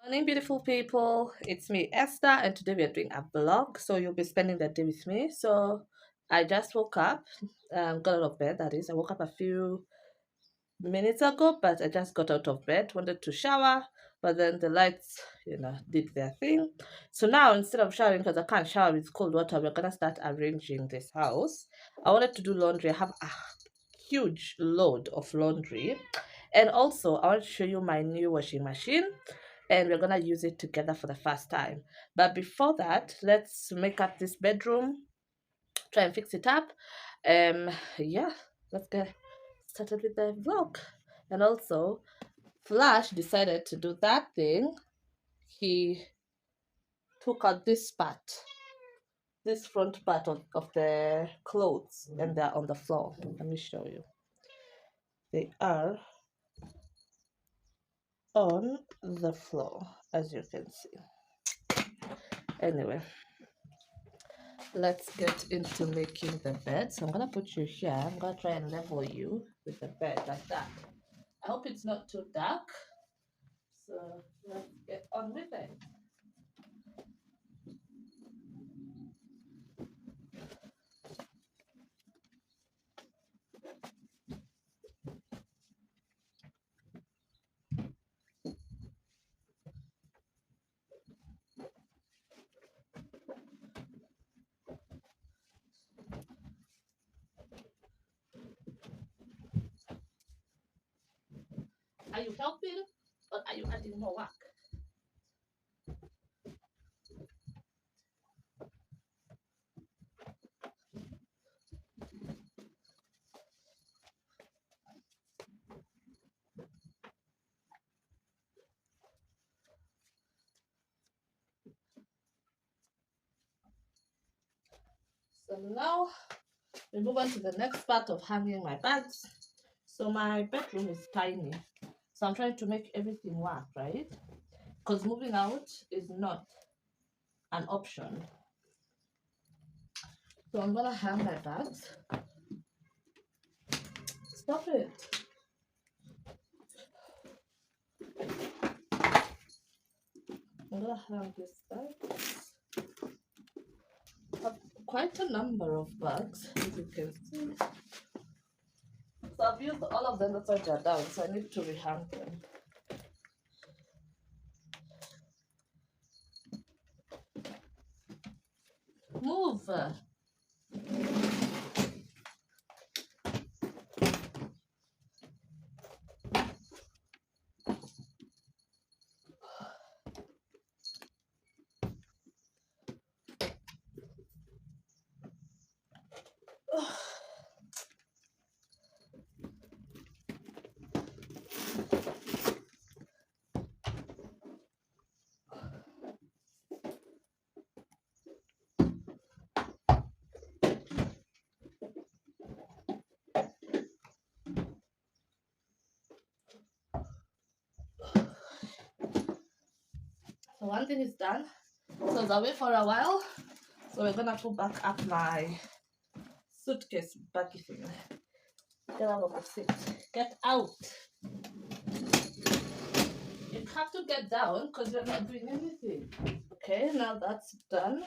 Morning, beautiful people. It's me, Esther, and today we are doing a vlog. So you'll be spending the day with me. So I just woke up, got out of bed. That is, I woke up a few minutes ago, but I just got out of bed, wanted to shower, but then the lights, did their thing. So now instead of showering, because I can't shower with cold water, we're gonna start arranging this house. I wanted to do laundry. I have a huge load of laundry, and also I want to show you my new washing machine, and we're gonna use it together for the first time. But before that, let's make up this bedroom, try and fix it up. Yeah, let's get started with the vlog. And also, Flash decided to do that thing. He took out this front part of the clothes, and they're on the floor. Let me show you. They are on the floor, as you can see. Anyway, let's get into making the bed. So I'm gonna put you here. I'm gonna try and level you with the bed like that. I hope it's not too dark. So let's get on with it. Are you helping or are you adding more work? So now we move on to the next part of hanging my bags. So my bedroom is tiny. So I'm trying to make everything work, right? Because moving out is not an option. So I'm gonna hang my bags. Stop it. I'm gonna hang this bag. I have quite a number of bags, as you can see. So I've used all of them, that's why they're down. So I need to rehang them. Move. So one thing is done. So I was away for a while. So we're gonna put back up my suitcase baggy thing. Get out of the seat. Get out. You have to get down because you're not doing anything. Okay, now that's done.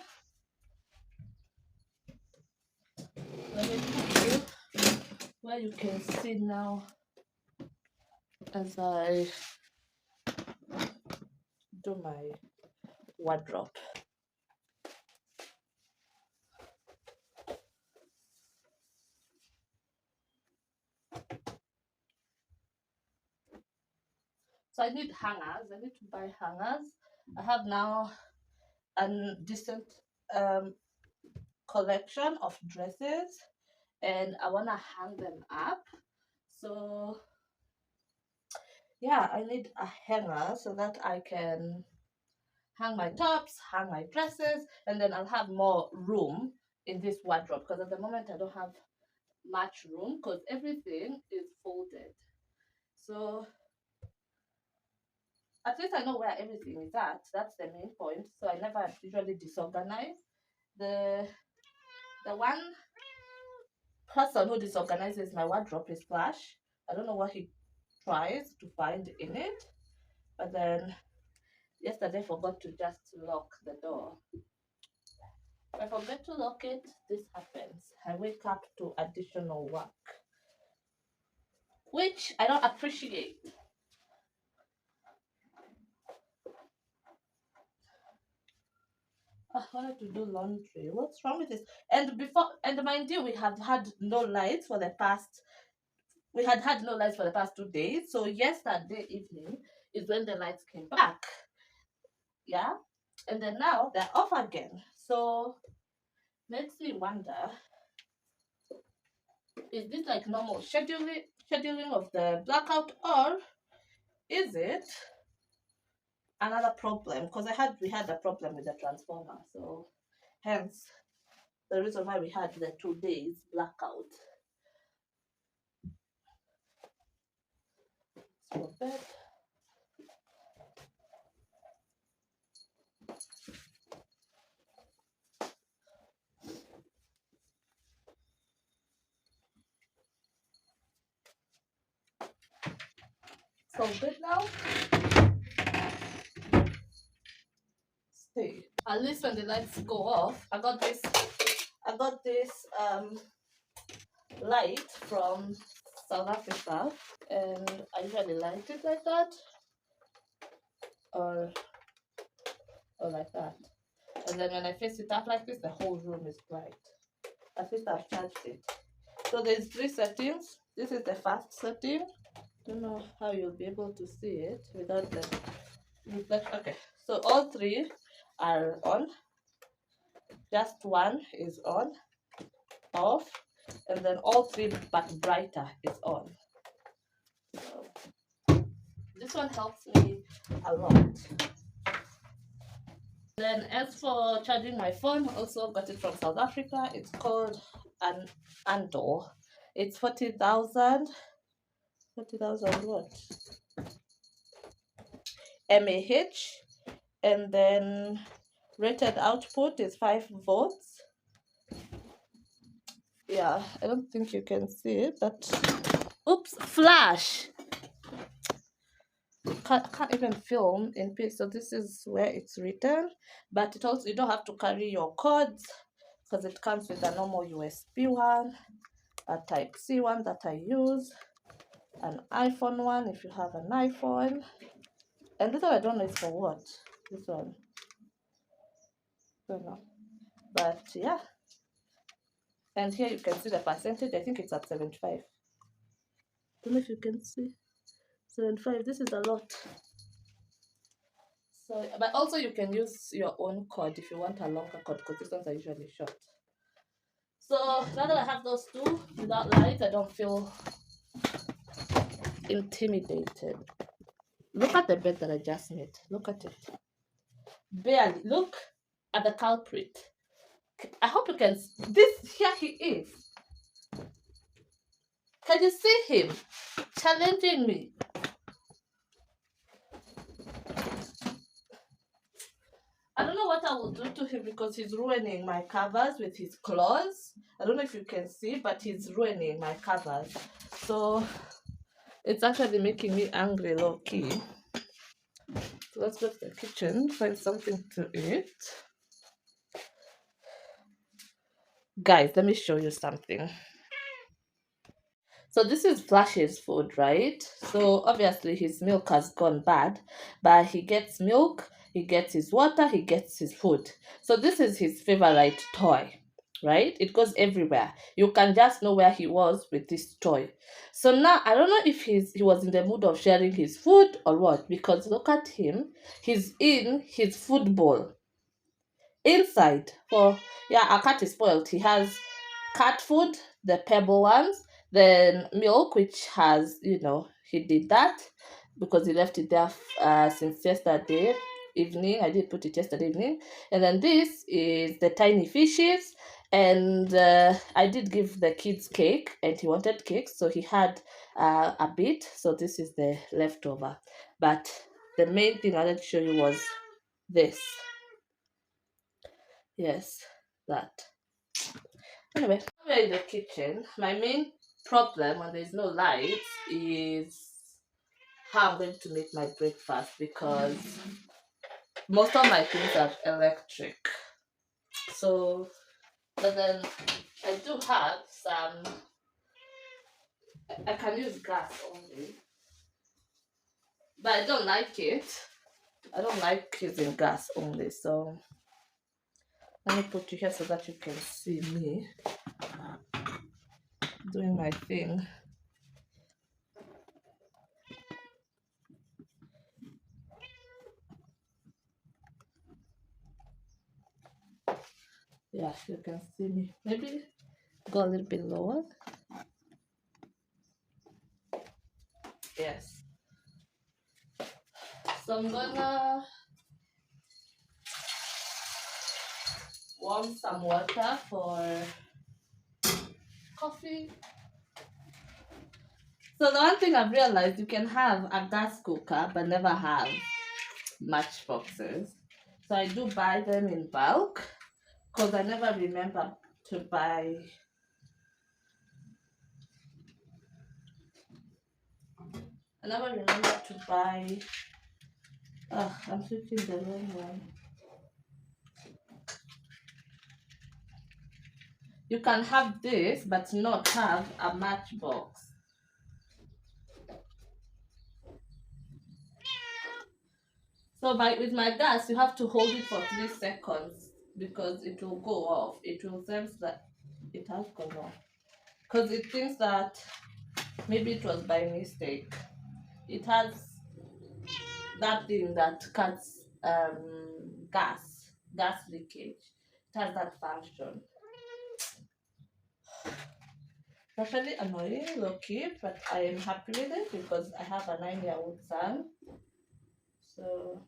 Let me put you where you can see now as I do my wardrobe. So I need hangers. I need to buy hangers. I have now a decent um, collection of dresses, and I want to hang them up. So yeah, I need a hanger so that I can hang my tops, hang my dresses, and then I'll have more room in this wardrobe because at the moment I don't have much room because everything is folded. So at least I know where everything is at. That's the main point. So I never usually disorganize. The the one person who disorganizes my wardrobe is Flash. I don't know what he tries to find in it, but then Yesterday I forgot to just lock the door. If I forget to lock it, this happens. I wake up to additional work, which I don't appreciate. I wanted to do laundry. What's wrong with this? And mind you, we have had no lights for the past. We had no lights for the past 2 days. So yesterday evening is when the lights came back. Yeah, and then now they're off again. So makes me wonder: is this like normal scheduling of the blackout, or is it another problem? Because we had a problem with the transformer, so hence the reason why we had the 2 days blackout. So bed. So good now. Stay. At least when the lights go off, I got this. I got this light from South Africa, and I usually light it like that, or like that. And then when I face it up like this, the whole room is bright. At least I've charged it. So there's 3 settings. This is the first setting. Don't know how you'll be able to see it without the reflection. Okay, so all 3 are on. Just one is on, off, and then all 3 but brighter is on. So this one helps me a lot. Then as for charging my phone, also got it from South Africa. It's called an Andor. It's 40,000 what? mAh, and then rated output is 5 volts. Yeah, I don't think you can see it, but oops, flash. Can't even film in peace. So this is where it's written, but it also, you don't have to carry your cords because it comes with a normal USB one, a type C one that I use, an iPhone one if you have an iPhone, and this one I don't know is for what. This one, don't know, but yeah. And here you can see the percentage. I think it's at 75. Don't know if you can see 75. This is a lot. So, but also you can use your own cord if you want a longer cord, because these ones are usually short. So now that I have those 2 without lights, I don't feel intimidated. Look at the bed that I just made. Look at it. Barely. Look at the culprit. I hope you can. This here he is. Can you see him challenging me? I don't know what I will do to him because he's ruining my covers with his claws. I don't know if you can see, but he's ruining my covers. So it's actually making me angry, low key. So let's go to the kitchen, find something to eat. Guys, let me show you something. So this is Flash's food, right? So obviously his milk has gone bad, but he gets milk, he gets his water, he gets his food. So this is his favorite toy, right? It goes everywhere. You can just know where he was with this toy. So now I don't know if he was in the mood of sharing his food or what, because look at him. He's in his food bowl. Inside, for yeah, our cat is spoiled. He has cat food, the pebble ones, then milk, which has, he did that because he left it there since yesterday evening. I did put it yesterday evening. And then this is the tiny fishes. And I did give the kids cake, and he wanted cake, so he had a bit. So this is the leftover. But the main thing I wanted to show you was this. Yes, that. Anyway, we're in the kitchen. My main problem when there's no lights is how I'm going to make my breakfast, because most of my things are electric. So, but then I do have some. I can use gas only, but I don't like it. I don't like using gas only. So let me put you here so that you can see me doing my thing. Yeah, you can see me. Maybe go a little bit lower. Yes. So I'm gonna warm some water for coffee. So the one thing I've realized, you can have a gas cooker but never have matchboxes. So I do buy them in bulk because I never remember to buy. I never remember to buy. Oh, I'm switching the wrong one. You can have this but not have a matchbox. So with my gas, you have to hold it for 3 seconds because it will go off. It will sense that it has gone off because it thinks that maybe it was by mistake. It has that thing that cuts gas leakage. It has that function. It's actually annoying, low key, but I am happy with it because I have a 9-year-old son. So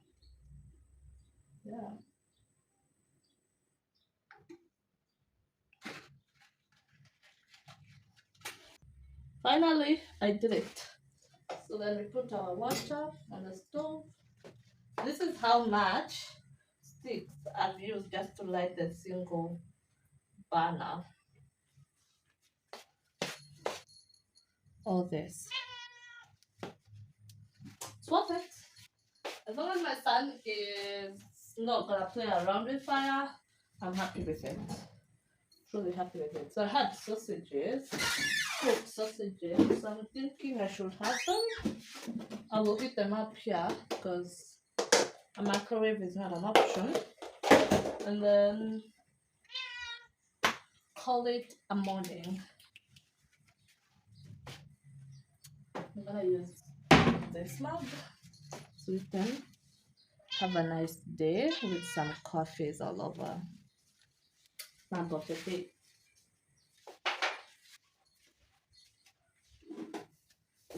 yeah. Finally, I did it. So then we put our water on the stove. This is how much sticks I've used just to light the single burner. All this. It's worth it. As long as my son is not gonna play around with fire, I'm happy with it. Truly happy with it. So I had sausages, cooked sausages. So I'm thinking I should have them. I will heat them up here because a microwave is not an option. And then call it a morning. I'm gonna use this mug so we can have a nice day with some coffees all over. Mug of the day.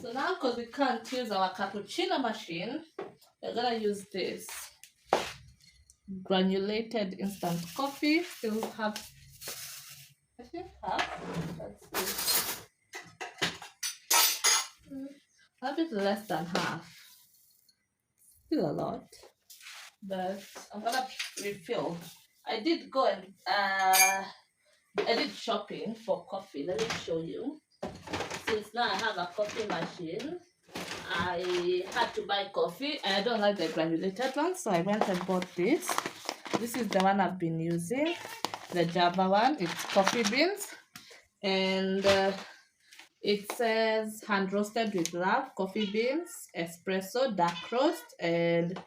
So now, because we can't use our cappuccino machine, we're gonna use this granulated instant coffee. Still have, I think half. Let's see. A bit less than half. Still a lot, but I'm gonna refill. I did go and I did shopping for coffee. Let me show you. Since now I have a coffee machine, I had to buy coffee and I don't like the granulated one, so I went and bought this. This is the one I've been using, the Java one. It's coffee beans, and it says hand roasted with love, coffee beans, espresso, dark roast, and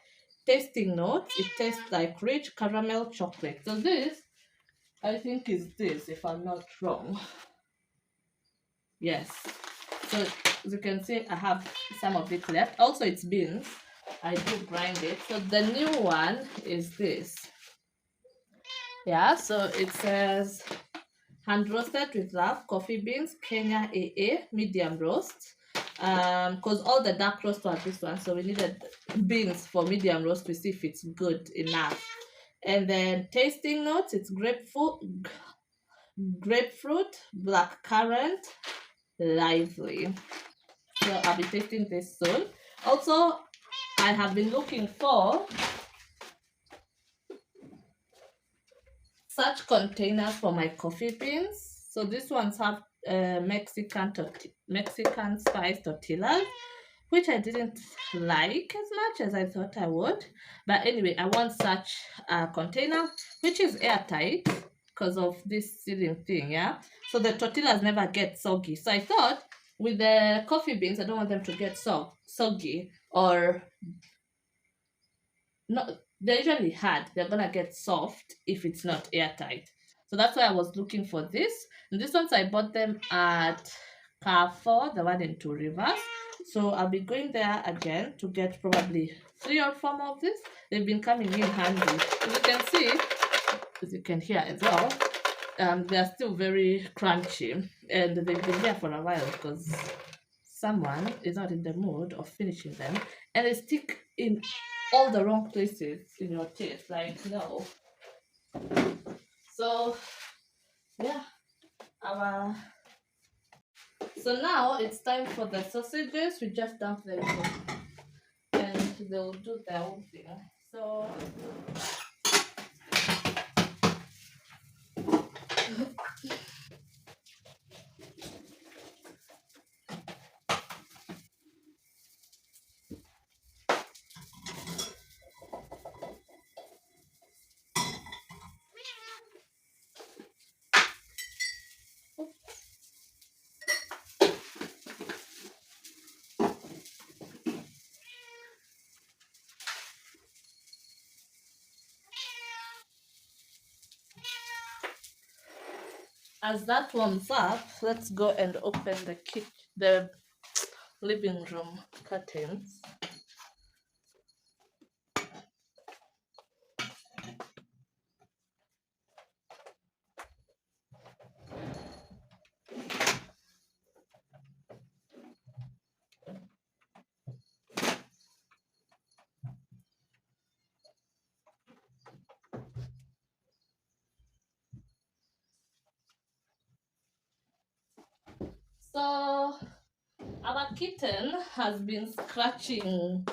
tasting notes. It tastes like rich caramel chocolate. So this, I think, is this, if I'm not wrong. Yes. So as you can see, I have some of it left. Also, it's beans. I do grind it. So the new one is this. Yeah, so it says hand roasted with love, coffee beans, Kenya AA, medium roast. Because all the dark roast were this one, so we needed beans for medium roast to see if it's good enough. And then tasting notes, it's grapefruit, black currant, lively. So I'll be tasting this soon. Also, I have been looking for such containers for my coffee beans. So these ones have Mexican spice tortillas, which I didn't like as much as I thought I would. But anyway, I want such a container which is airtight because of this sealing thing, yeah. So the tortillas never get soggy. So I thought with the coffee beans, I don't want them to get soggy or not. They're usually hard. They're gonna get soft if it's not airtight. So that's why I was looking for this. And these ones I bought them at Carrefour, the one in Two Rivers. So I'll be going there again to get probably 3 or 4 more of this. They've been coming in handy. As you can see, as you can hear as well, they're still very crunchy, and they've been here for a while because someone is not in the mood of finishing them, and they stick in all the wrong places in your teeth. Like no. So yeah, our so now it's time for the sausages. We just dump them in, and they'll do their own thing. So as that warms up, let's go and open the living room curtains. So our kitten has been scratching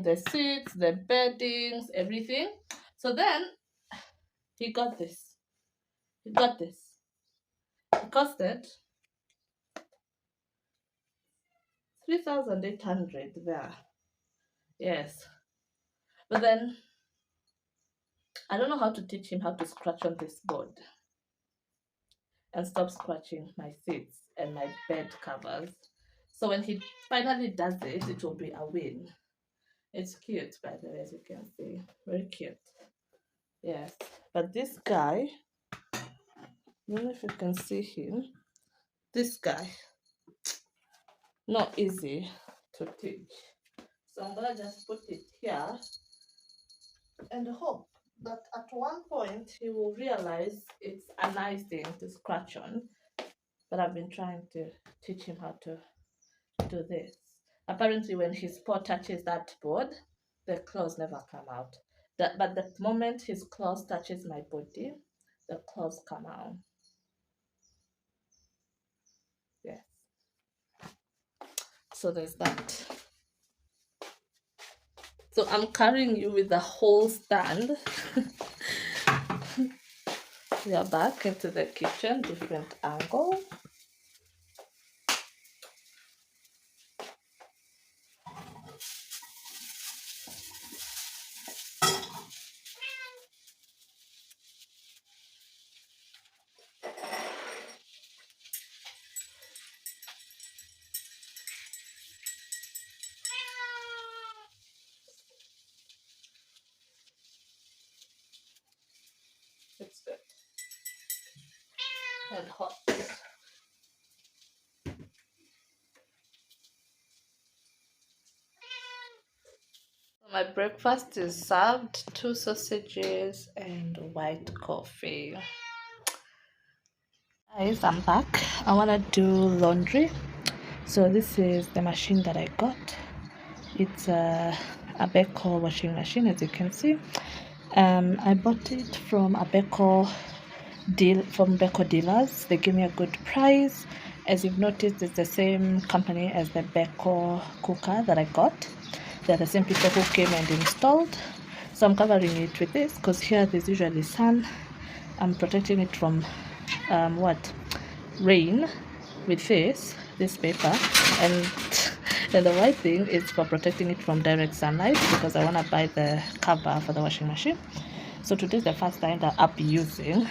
the seats, the beddings, everything. So then he got this. He got this. It costed 3,800 there. Yes. But then I don't know how to teach him how to scratch on this board and stop scratching my seats and my bed covers. So when he finally does it, it will be a win. It's cute, by the way, as you can see. Very cute. Yes. But this guy, I don't know if you can see him. This guy, not easy to teach. So I'm gonna just put it here and hope that at one point he will realize it's a nice thing to scratch on. But I've been trying to teach him how to do this. Apparently, when his paw touches that board, the claws never come out. But the moment his claws touches my body, the claws come out. Yes. So there's that. So I'm carrying you with the whole stand. We are back into the kitchen, different angle. It's good. And hot. My breakfast is served, 2 sausages and white coffee. Guys, I'm back. I want to do laundry. So this is the machine that I got. It's a Beko washing machine, as you can see. I bought it from Beko dealers. They gave me a good price. As you've noticed, it's the same company as the Beko cooker that I got. They're the same people who came and installed. So I'm covering it with this because here there's usually sun. I'm protecting it from rain with this this paper, and and the white thing is for protecting it from direct sunlight because I want to buy the cover for the washing machine. So today is the first time that I'll be using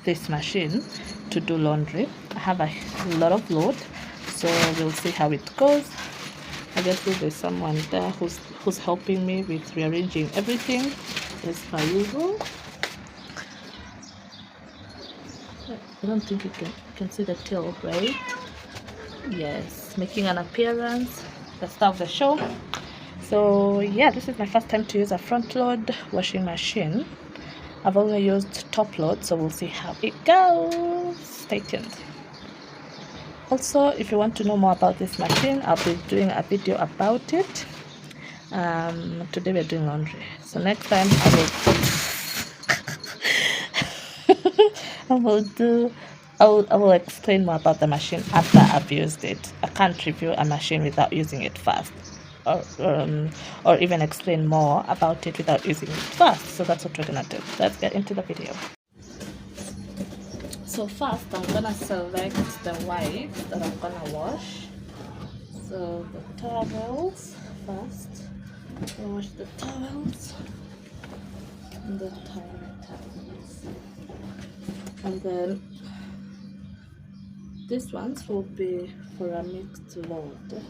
this machine to do laundry. I have a lot of load, so we'll see how it goes. Obviously there's someone there who's helping me with rearranging everything as per usual. I don't think you can see the tail, right? Yes, making an appearance, the star of the show. So yeah, this is my first time to use a front load washing machine. I've only used top load, so we'll see how it goes. Stay tuned. Also, if you want to know more about this machine, I'll be doing a video about it. Today we're doing laundry, so next time I will explain more about the machine after I've used it. I can't review a machine without using it first, or even explain more about it without using it first. So that's what we're gonna do. Let's get into the video. So first I'm gonna select the white that I'm gonna wash. So the towels first. I'll wash the towels and the towels. And then these ones will be for a mixed load.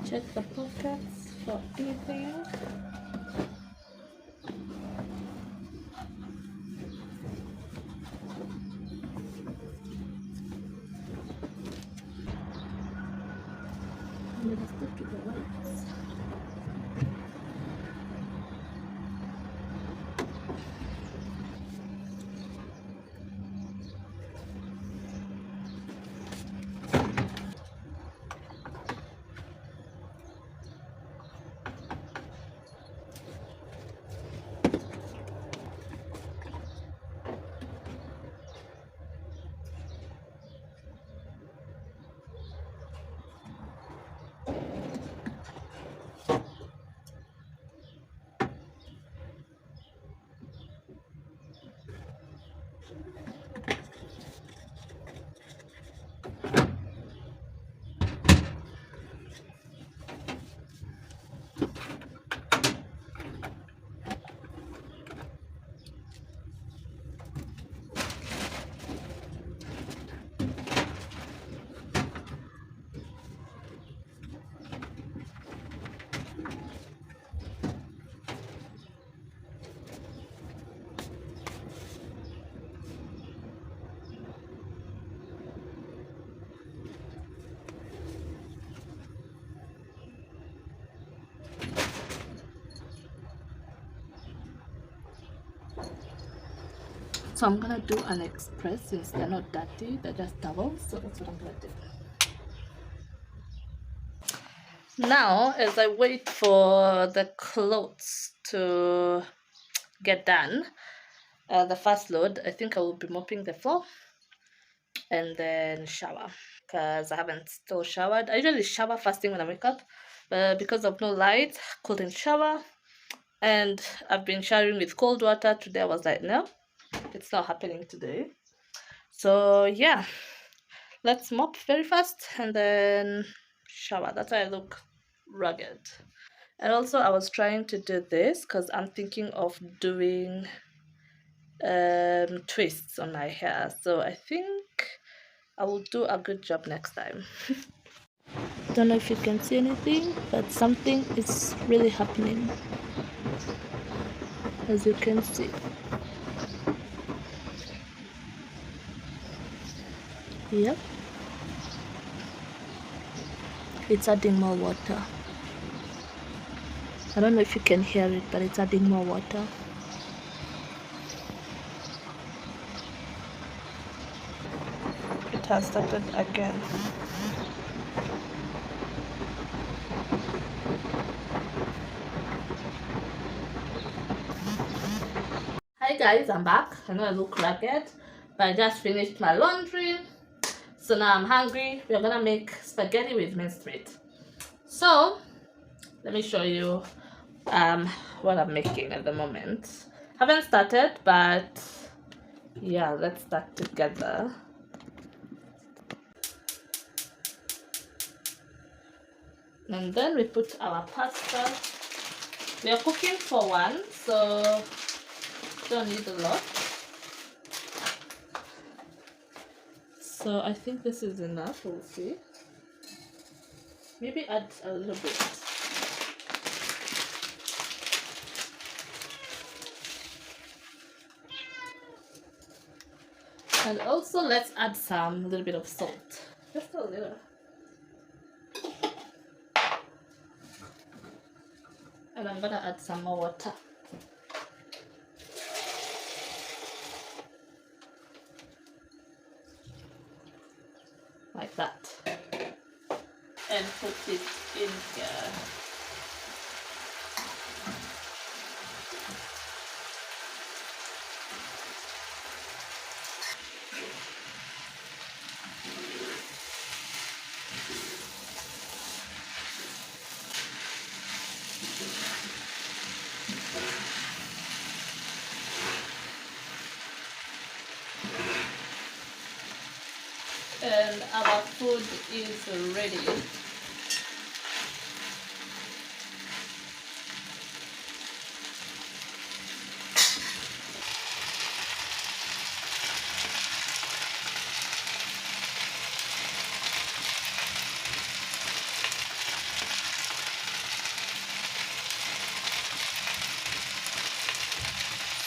Check the pockets for anything. And let's go to the whites. So I'm gonna do an express since they're not dirty, they're just towels. So that's what I'm gonna do. Now, as I wait for the clothes to get done, the first load, I think I will be mopping the floor and then shower because I haven't still showered. I usually shower first thing when I wake up, but because of no light, couldn't shower. And I've been showering with cold water. Today I was like, no, it's not happening today. So yeah, let's mop very fast and then shower. That's why I look rugged. And also I was trying to do this because I'm thinking of doing twists on my hair, so I think I will do a good job next time. Don't know if you can see anything, but something is really happening, as you can see. Yep, it's adding more water. I don't know if you can hear it, but it's adding more water. It has started again. Hi guys, I'm back. I know I look ragged, but I just finished my laundry. So now I'm hungry. We're gonna make spaghetti with minced meat. So let me show you what I'm making at the moment. Haven't started, but yeah, let's start together. And then we put our pasta. We are cooking for one, so don't need a lot. So I think this is enough. We'll see. Maybe add a little bit. And also let's add some little bit of salt. Just a little. And I'm gonna add some more water. Like that. And put it in here. And our food is ready.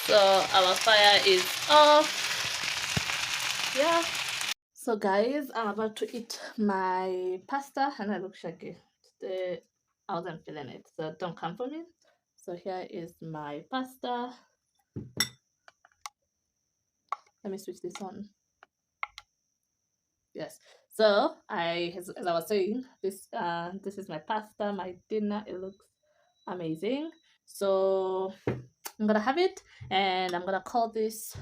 So our fire is off. Yeah. So guys, I'm about to eat my pasta and I look shaggy. Today I wasn't feeling it, so don't come for me. So here is my pasta. Let me switch this on. Yes. So as I was saying, this is my pasta, my dinner. It looks amazing. So I'm gonna have it and I'm gonna call this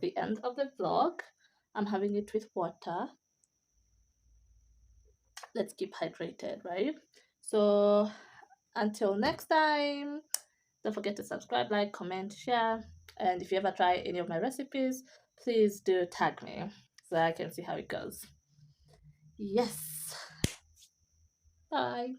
the end of the vlog. I'm having it with water. Let's keep hydrated, right? So until next time, don't forget to subscribe, like, comment, share, and if you ever try any of my recipes, please do tag me so I can see how it goes. Yes. Bye.